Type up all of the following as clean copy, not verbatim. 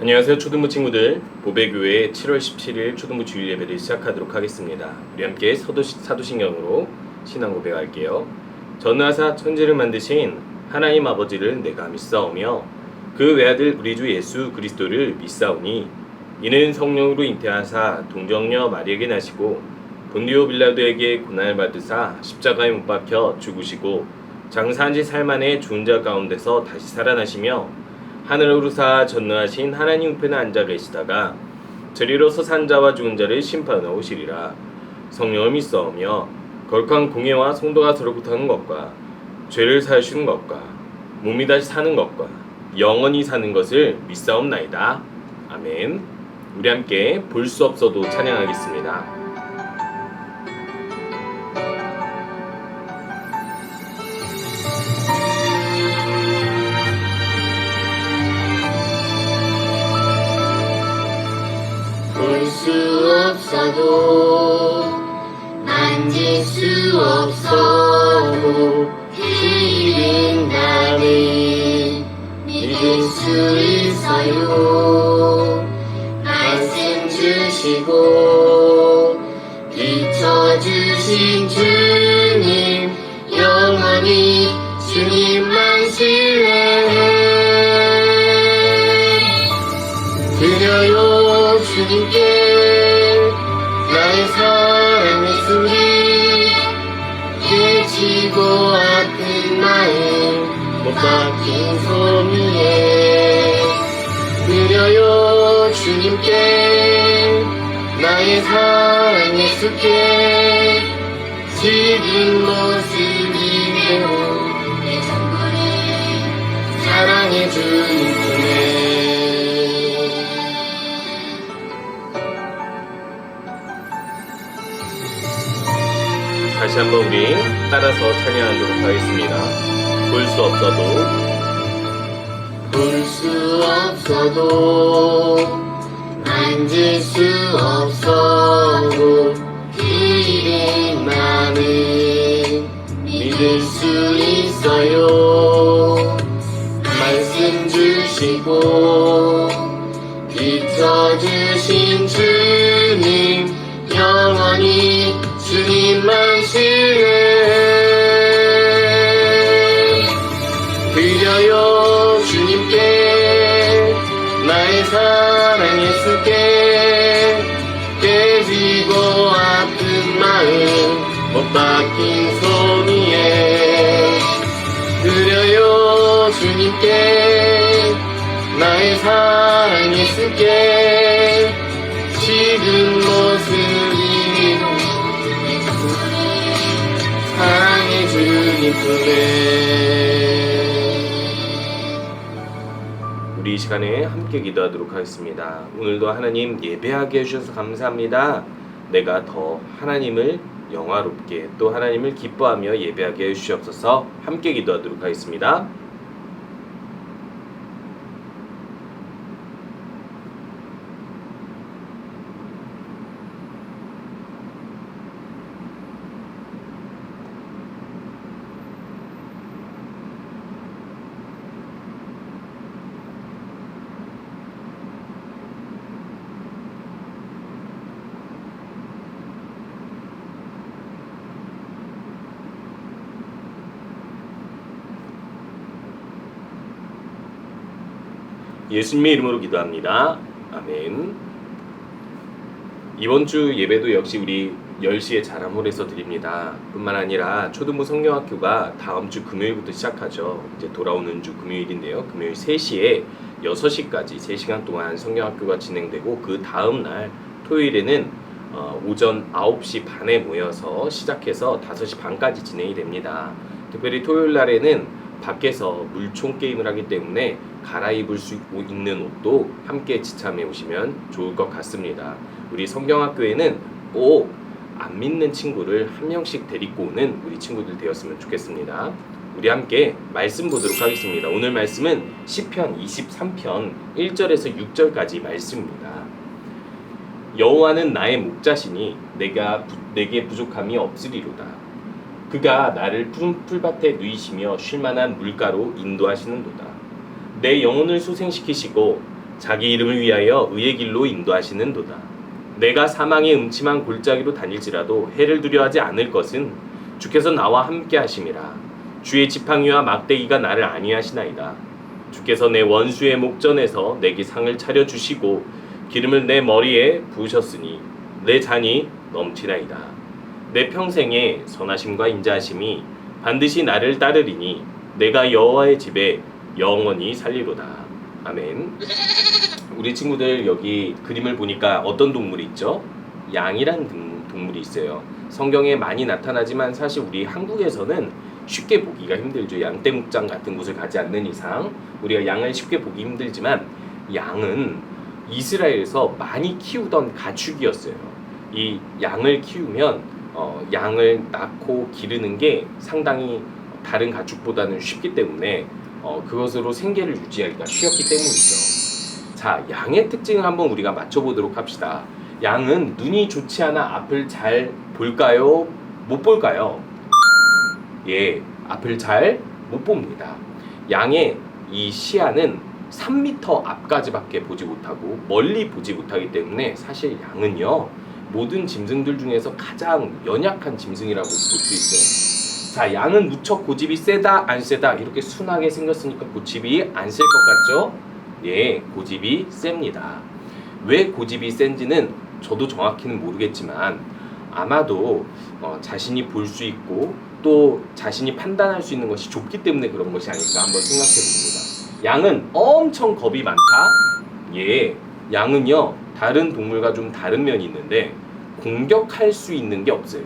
안녕하세요 초등부 친구들, 보배교회 7월 17일 초등부 주일 예배를 시작하도록 하겠습니다. 우리 함께 사도신경으로 신앙 고백할게요. 전능하사 천지를 만드신 하나님 아버지를 내가 믿사오며 그 외아들 우리 주 예수 그리스도를 믿사오니 이는 성령으로 잉태하사 동정녀 마리에게 나시고 본디오 빌라도에게 고난을 받으사 십자가에 못 박혀 죽으시고 장사한 지 살 만에 죽은 자 가운데서 다시 살아나시며 하늘을 오르사 전능하신 하나님 우편에 앉아 계시다가 저리로서 산 자와 죽은 자를 심판하러 오시리라. 성령을 믿사오며 거룩한 공예와 성도가 서로부터 하는 것과 죄를 사하시는 것과 몸이 다시 사는 것과 영원히 사는 것을 믿사옵나이다. 아멘. 우리 함께 볼 수 없어도 찬양하겠습니다. 볼 수 없어도 만질 수 없어도 그 이름 나는 믿을 수 있어요. 말씀 주시고 비춰주신 주님 영원히 주님만 신뢰해. 드려요 주님께 나의 사랑의 소리, 깨지고 아픈 마음 못 박힌 손 위에. 드려요 주님께 나의 사랑의 숲에, 지금 모습 이대로 내 전부를 사랑해 주님 품에. 다시 한번 우리 따라서 찬양하도록 하겠습니다. 볼 수 없어도 볼 수 없어도 만질 수 없어도 그 이름 나는 믿을 수 있어요. 말씀 주시고 비춰주신 주님 영원히 주님만 신뢰해. 드려요 주님께 나의 사랑의 숲에, 깨지고 아픈 마음 못 박힌 손 위에. 드려요 주님께 나의 사랑의 숲에, 지금 모습 이대로 사랑해 주님 품에. 우리 이 시간에 함께 기도하도록 하겠습니다. 오늘도 하나님 예배하게 해주셔서 감사합니다. 내가 더 하나님을 영화롭게 또 하나님을 기뻐하며 예배하게 해주시옵소서. 함께 기도하도록 하겠습니다. 예수님의 이름으로 기도합니다. 아멘. 이번 주 예배도 역시 우리 10시에 자람홀에서 드립니다. 뿐만 아니라 초등부 성경학교가 다음 주 금요일부터 시작하죠. 이제 돌아오는 주 금요일인데요. 금요일 3시에 6시까지 3시간 동안 성경학교가 진행되고, 그 다음 날 토요일에는 오전 9시 반에 모여서 시작해서 5시 반까지 진행이 됩니다. 특별히 토요일 날에는 밖에서 물총 게임을 하기 때문에 갈아입을 수 있는 옷도 함께 지참해 오시면 좋을 것 같습니다. 우리 성경학교에는 꼭 안 믿는 친구를 한 명씩 데리고 오는 우리 친구들 되었으면 좋겠습니다. 우리 함께 말씀 보도록 하겠습니다. 오늘 말씀은 시편 23편 1절에서 6절까지 말씀입니다. 여호와는 나의 목자시니 내게 부족함이 없으리로다. 그가 나를 푸른 풀밭에 누이시며 쉴만한 물가로 인도하시는도다. 내 영혼을 소생시키시고 자기 이름을 위하여 의의 길로 인도하시는도다. 내가 사망의 음침한 골짜기로 다닐지라도 해를 두려워하지 않을 것은 주께서 나와 함께 하심이라. 주의 지팡이와 막대기가 나를 안위하시나이다. 주께서 내 원수의 목전에서 내게 상을 차려주시고 기름을 내 머리에 부으셨으니 내 잔이 넘치나이다. 내 평생에 선하심과 인자하심이 반드시 나를 따르리니 내가 여호와의 집에 영원히 살리로다. 아멘. 우리 친구들 여기 그림을 보니까 어떤 동물이 있죠? 양이란 동물이 있어요. 성경에 많이 나타나지만 사실 우리 한국에서는 쉽게 보기가 힘들죠. 양떼목장 같은 곳을 가지 않는 이상 우리가 양을 쉽게 보기 힘들지만 양은 이스라엘에서 많이 키우던 가축이었어요. 이 양을 키우면 양을 낳고 기르는 게 상당히 다른 가축보다는 쉽기 때문에 그것으로 생계를 유지하기가 쉬웠기 때문이죠. 자, 양의 특징을 한번 우리가 맞춰보도록 합시다. 양은 눈이 좋지 않아 앞을 잘 볼까요? 못 볼까요? 예, 앞을 잘 못 봅니다. 양의 이 시야는 3m 앞까지밖에 보지 못하고 멀리 보지 못하기 때문에 사실 양은요 모든 짐승들 중에서 가장 연약한 짐승이라고 볼 수 있어요. 자, 양은 무척 고집이 세다 안 세다 이렇게 순하게 생겼으니까 고집이 안 셀 것 같죠? 예, 고집이 셉니다. 왜 고집이 센지는 저도 정확히는 모르겠지만 아마도 자신이 볼 수 있고 또 자신이 판단할 수 있는 것이 좁기 때문에 그런 것이 아닐까 한번 생각해 봅니다. 양은 엄청 겁이 많다? 예, 양은요 다른 동물과 좀 다른 면이 있는데 공격할 수 있는 게 없어요.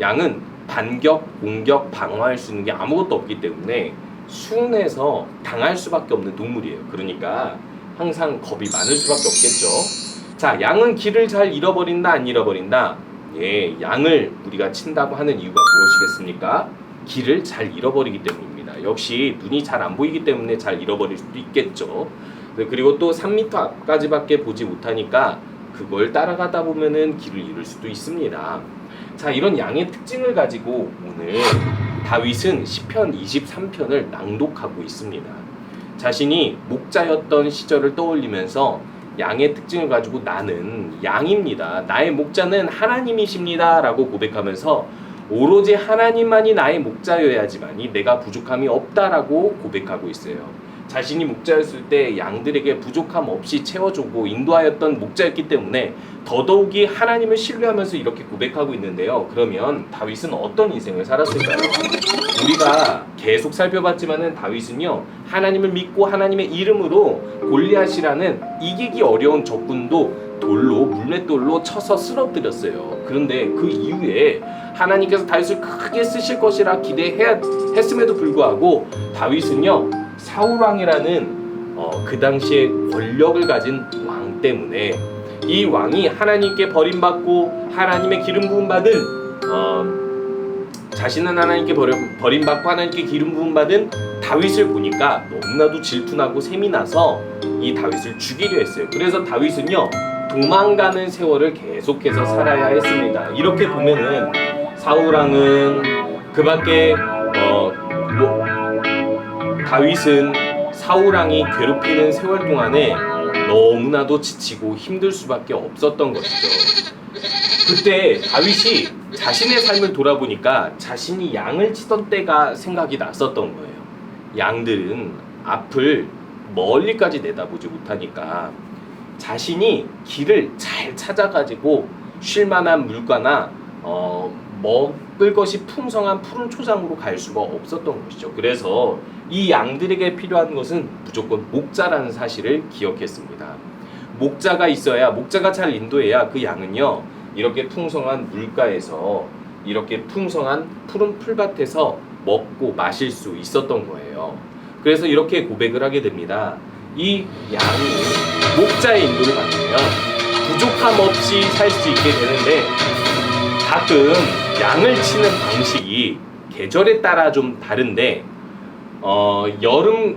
양은 반격, 공격, 방어할 수 있는 게 아무것도 없기 때문에 순해서 당할 수밖에 없는 동물이에요. 그러니까 항상 겁이 많을 수밖에 없겠죠. 자, 양은 길을 잘 잃어버린다 안 잃어버린다? 예, 양을 우리가 친다고 하는 이유가 무엇이겠습니까? 길을 잘 잃어버리기 때문입니다. 역시 눈이 잘 안 보이기 때문에 잘 잃어버릴 수도 있겠죠. 그리고 또 3m 앞까지밖에 보지 못하니까 그걸 따라가다 보면은 길을 잃을 수도 있습니다. 자, 이런 양의 특징을 가지고 오늘 다윗은 시편 23편을 낭독하고 있습니다. 자신이 목자였던 시절을 떠올리면서 양의 특징을 가지고 나는 양입니다. 나의 목자는 하나님이십니다. 라고 고백하면서 오로지 하나님만이 나의 목자여야지만이 내가 부족함이 없다라고 고백하고 있어요. 자신이 목자였을 때 양들에게 부족함 없이 채워주고 인도하였던 목자였기 때문에 더더욱이 하나님을 신뢰하면서 이렇게 고백하고 있는데요. 그러면 다윗은 어떤 인생을 살았을까요? 우리가 계속 살펴봤지만은 다윗은요 하나님을 믿고 하나님의 이름으로 골리앗이라는 이기기 어려운 적군도 돌로 물맷돌로 쳐서 쓰러뜨렸어요. 그런데 그 이후에 하나님께서 다윗을 크게 쓰실 것이라 기대했음에도 불구하고 다윗은요 사울왕이라는 그 당시에 권력을 가진 왕 때문에 이 왕이 하나님께 버림받고 하나님의 기름 부음 받은 자신은 하나님께 버림받고 하나님께 기름 부음 받은 다윗을 보니까 너무나도 질투나고 셈이 나서 이 다윗을 죽이려 했어요. 그래서 다윗은요 도망가는 세월을 계속해서 살아야 했습니다. 이렇게 보면은 사울왕은 그밖에 다윗은 사울왕이 괴롭히는 세월 동안에 너무나도 지치고 힘들 수밖에 없었던 것이죠. 그때 다윗이 자신의 삶을 돌아보니까 자신이 양을 치던 때가 생각이 났었던 거예요. 양들은 앞을 멀리까지 내다보지 못하니까 자신이 길을 잘 찾아가지고 쉴만한 물가나 먹을 것이 풍성한 푸른 초장으로 갈 수가 없었던 것이죠. 그래서 이 양들에게 필요한 것은 무조건 목자라는 사실을 기억했습니다. 목자가 있어야, 목자가 잘 인도해야 그 양은요 이렇게 풍성한 물가에서 이렇게 풍성한 푸른 풀밭에서 먹고 마실 수 있었던 거예요. 그래서 이렇게 고백을 하게 됩니다. 이 양이 목자의 인도를 받으면 부족함 없이 살 수 있게 되는데 가끔 양을 치는 방식이 계절에 따라 좀 다른데 여름,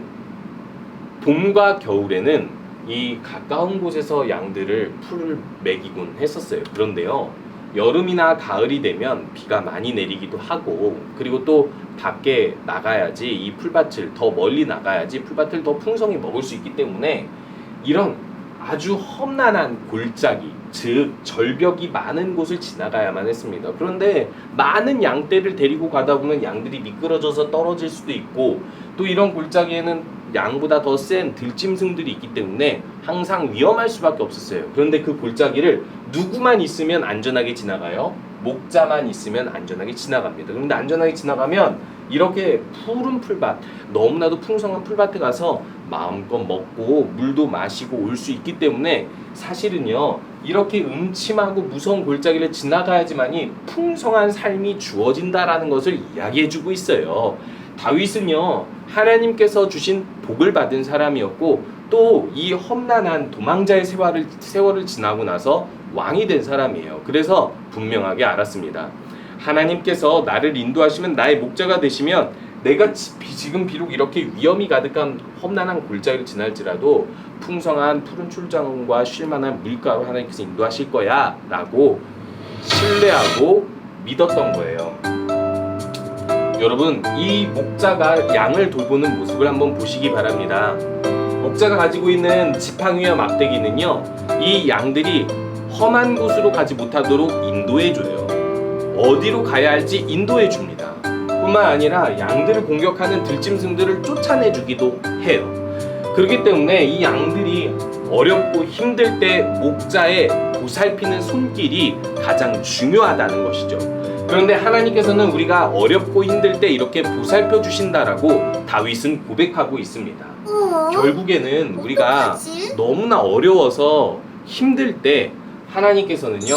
봄과 겨울에는 이 가까운 곳에서 양들을 풀을 먹이곤 했었어요. 그런데요 여름이나 가을이 되면 비가 많이 내리기도 하고 그리고 또 밖에 나가야지 이 풀밭을 더 멀리 나가야지 풀밭을 더 풍성히 먹을 수 있기 때문에 이런 아주 험난한 골짜기, 즉 절벽이 많은 곳을 지나가야만 했습니다. 그런데 많은 양떼를 데리고 가다 보면 양들이 미끄러져서 떨어질 수도 있고, 또 이런 골짜기에는 양보다 더 센 들짐승들이 있기 때문에 항상 위험할 수밖에 없었어요. 그런데 그 골짜기를 누구만 있으면 안전하게 지나가요? 목자만 있으면 안전하게 지나갑니다. 그런데 안전하게 지나가면 이렇게 푸른 풀밭, 너무나도 풍성한 풀밭에 가서 마음껏 먹고 물도 마시고 올 수 있기 때문에 사실은요, 이렇게 음침하고 무서운 골짜기를 지나가야지만이 풍성한 삶이 주어진다라는 것을 이야기해주고 있어요. 다윗은요, 하나님께서 주신 복을 받은 사람이었고, 또 이 험난한 도망자의 세월을 지나고 나서 왕이 된 사람이에요. 그래서 분명하게 알았습니다. 하나님께서 나를 인도하시면 나의 목자가 되시면 내가 지금 비록 이렇게 위험이 가득한 험난한 골짜기를 지날지라도 풍성한 푸른 출장과 쉴만한 물가로 하나님께서 인도하실 거야 라고 신뢰하고 믿었던 거예요. 여러분, 이 목자가 양을 돌보는 모습을 한번 보시기 바랍니다. 목자가 가지고 있는 지팡이와 막대기는요, 이 양들이 험한 곳으로 가지 못하도록 인도해줘요. 어디로 가야 할지 인도해줍니다. 뿐만 아니라 양들을 공격하는 들짐승들을 쫓아내주기도 해요. 그렇기 때문에 이 양들이 어렵고 힘들 때 목자의 보살피는 손길이 가장 중요하다는 것이죠. 그런데 하나님께서는 우리가 어렵고 힘들 때 이렇게 보살펴 주신다라고 다윗은 고백하고 있습니다. 결국에는 우리가 너무나 어려워서 힘들 때 하나님께서는요,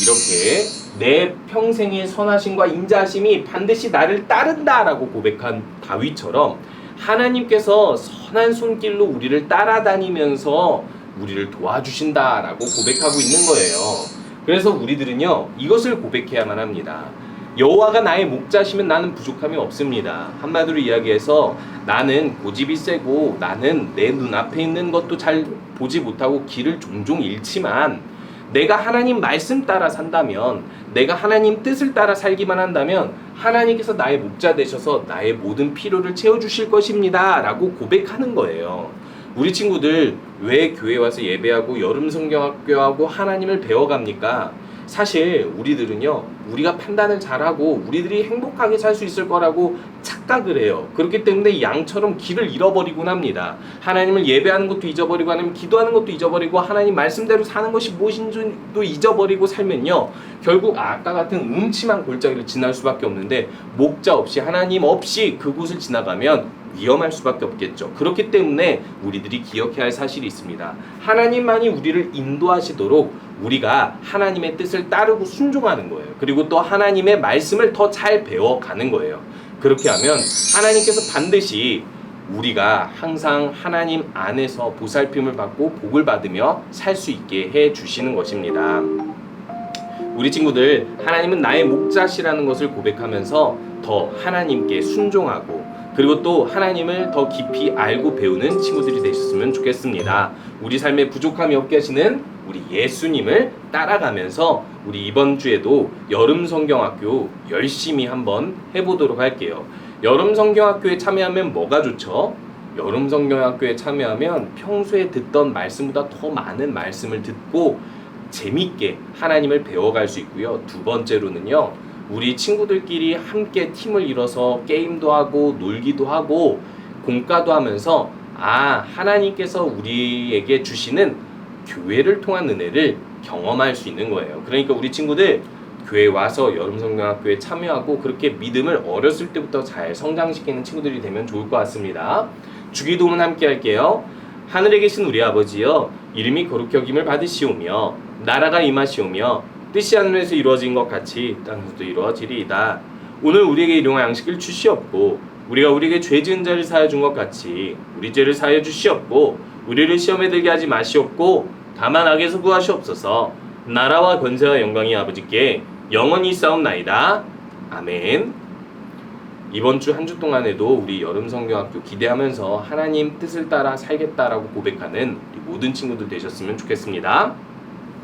이렇게 내 평생의 선하심과 인자하심이 반드시 나를 따른다라고 고백한 다윗처럼 하나님께서 선한 손길로 우리를 따라다니면서 우리를 도와주신다라고 고백하고 있는 거예요. 그래서 우리들은요, 이것을 고백해야만 합니다. 여호와가 나의 목자시면 나는 부족함이 없습니다. 한마디로 이야기해서 나는 고집이 세고 나는 내 눈앞에 있는 것도 잘 보지 못하고 길을 종종 잃지만 내가 하나님 말씀 따라 산다면, 내가 하나님 뜻을 따라 살기만 한다면 하나님께서 나의 목자 되셔서 나의 모든 필요를 채워주실 것입니다 라고 고백하는 거예요. 우리 친구들 왜 교회 와서 예배하고 여름 성경학교하고 하나님을 배워갑니까? 사실 우리들은요, 우리가 판단을 잘하고 우리들이 행복하게 살 수 있을 거라고 착각을 해요. 그렇기 때문에 양처럼 길을 잃어버리곤 합니다. 하나님을 예배하는 것도 잊어버리고, 하나님 기도하는 것도 잊어버리고, 하나님 말씀대로 사는 것이 무엇인지도 잊어버리고 살면요, 결국 아까 같은 음침한 골짜기를 지날 수밖에 없는데, 목자 없이 하나님 없이 그곳을 지나가면 위험할 수밖에 없겠죠. 그렇기 때문에 우리들이 기억해야 할 사실이 있습니다. 하나님만이 우리를 인도하시도록 우리가 하나님의 뜻을 따르고 순종하는 거예요. 그리고 또 하나님의 말씀을 더 잘 배워가는 거예요. 그렇게 하면 하나님께서 반드시 우리가 항상 하나님 안에서 보살핌을 받고 복을 받으며 살 수 있게 해 주시는 것입니다. 우리 친구들, 하나님은 나의 목자시라는 것을 고백하면서 더 하나님께 순종하고, 그리고 또 하나님을 더 깊이 알고 배우는 친구들이 되셨으면 좋겠습니다. 우리 삶에 부족함이 없게 하시는 우리 예수님을 따라가면서 우리 이번 주에도 여름 성경학교 열심히 한번 해보도록 할게요. 여름 성경학교에 참여하면 뭐가 좋죠? 여름 성경학교에 참여하면 평소에 듣던 말씀보다 더 많은 말씀을 듣고 재밌게 하나님을 배워갈 수 있고요. 두 번째로는요, 우리 친구들끼리 함께 팀을 이뤄서 게임도 하고 놀기도 하고 공과도 하면서 하나님께서 우리에게 주시는 교회를 통한 은혜를 경험할 수 있는 거예요. 그러니까 우리 친구들 교회 와서 여름성경학교에 참여하고 그렇게 믿음을 어렸을 때부터 잘 성장시키는 친구들이 되면 좋을 것 같습니다. 주기도문 함께 할게요. 하늘에 계신 우리 아버지여, 이름이 거룩히 여김을 받으시오며 나라가 임하시오며 뜻이 하늘에서 이루어진 것 같이 땅에서도 이루어지리이다. 오늘 우리에게 일용할 양식을 주시옵고 우리가 우리에게 죄 지은 자를 사하여 준 것 같이 우리 죄를 사하여 주시옵고 우리를 시험에 들게 하지 마시옵고 다만 악에서 구하시옵소서. 나라와 권세와 영광이 아버지께 영원히 있사옵나이다. 아멘. 이번 주 한 주 동안에도 우리 여름성경학교 기대하면서 하나님 뜻을 따라 살겠다라고 고백하는 우리 모든 친구들 되셨으면 좋겠습니다.